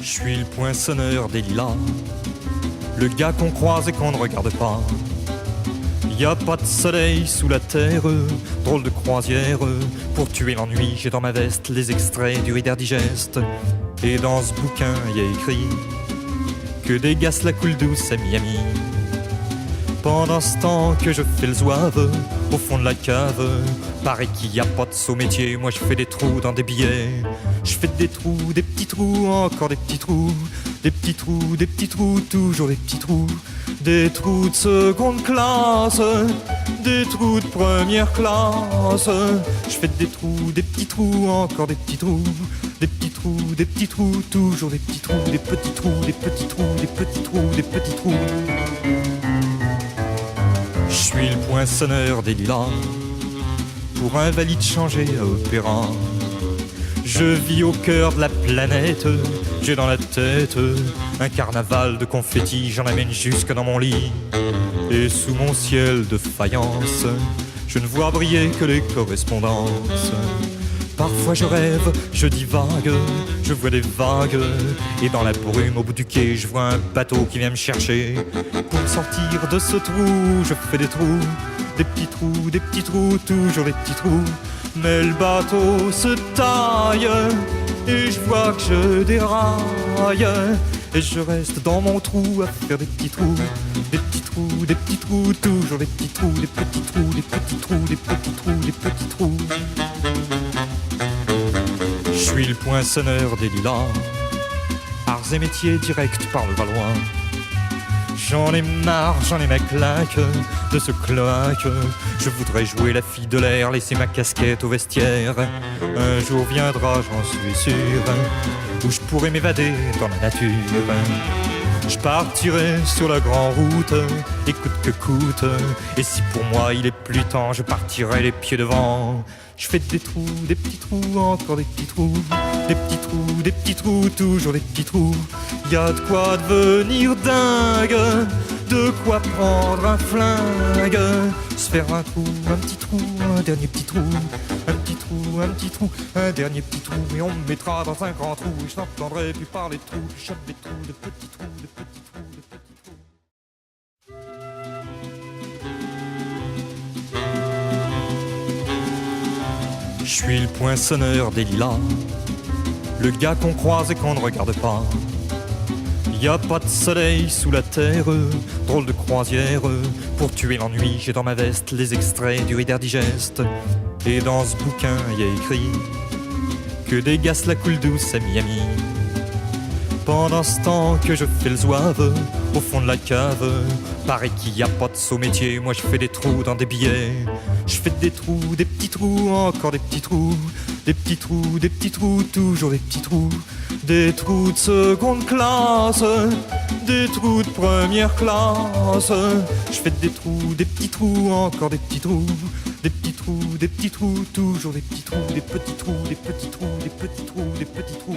Je suis le poinçonneur des lilas, le gars qu'on croise et qu'on ne regarde pas. Y a pas de soleil sous la terre, drôle de croisière. Pour tuer l'ennui, j'ai dans ma veste les extraits du Reader Digest. Et dans ce bouquin, y a écrit que des gars la coule douce à Miami. Pendant ce temps que je fais le zouave au fond de la cave, paraît qu'il y a pas de saut métier. Moi je fais des trous dans des billets. Je fais des trous, des petits trous, encore des petits trous. Des petits trous, des petits trous, toujours des petits trous. Des trous de seconde classe, des trous de première classe. Je fais des trous, des petits trous, encore des petits trous. Des petits trous, des petits trous, toujours des petits trous. Des petits trous, des petits trous, des petits trous, des petits trous. Je suis le poinçonneur des lilas, pour un valide changé à opéra. Je vis au cœur de la planète, j'ai dans la tête un carnaval de confettis, j'en amène jusque dans mon lit. Et sous mon ciel de faïence, je ne vois briller que les correspondances. Parfois je rêve, je divague, je vois des vagues. Et dans la brume au bout du quai, je vois un bateau qui vient me chercher. Pour sortir de ce trou, je fais des trous. Des petits trous, toujours des petits trous. Mais le bateau se taille et je vois que je déraille. Et je reste dans mon trou à faire des petits trous. Des petits trous, des petits trous, toujours des petits trous. Des petits trous, des petits trous, des petits trous, des petits trous. Je suis le poinçonneur des lilas, arts et métiers directs par le Valois. J'en ai marre, j'en ai ma claque de ce cloaque. Je voudrais jouer la fille de l'air, laisser ma casquette au vestiaire. Un jour viendra, j'en suis sûr, où je pourrai m'évader dans la nature. Je partirai sur la grande route, et coûte que coûte. Et si pour moi il est plus temps, je partirai les pieds devant. Je fais des trous, des petits trous, encore des petits trous. Des petits trous, des petits trous, toujours des petits trous. Y a de quoi devenir dingue, de quoi prendre un flingue. Se faire un trou, un petit trou, un dernier petit trou. Un petit trou, un petit trou, un dernier petit trou. Et on me mettra dans un grand trou, et je n'entendrai plus parler de trous. Je chope des trous, de petits trous, de petits trous, de petits trous. Je suis le poinçonneur des lilas, le gars qu'on croise et qu'on ne regarde pas. Y a pas de soleil sous la terre, drôle de croisière. Pour tuer l'ennui, j'ai dans ma veste les extraits du Reader Digest. Et dans ce bouquin, y a écrit que des gars la coule douce à Miami. Pendant ce temps que je fais le zouave au fond de la cave, paraît qu'il y a pas de saut métier. Moi je fais des trous dans des billets. Je fais des trous, des petits trous, encore des petits trous. Des petits trous, des petits trous, toujours des petits trous. Des trous de seconde classe, des trous de première classe. Je fais des trous, des petits trous, encore des petits trous. Des petits trous, des petits trous, toujours des petits trous. Des petits trous, des petits trous, des petits trous, des petits trous.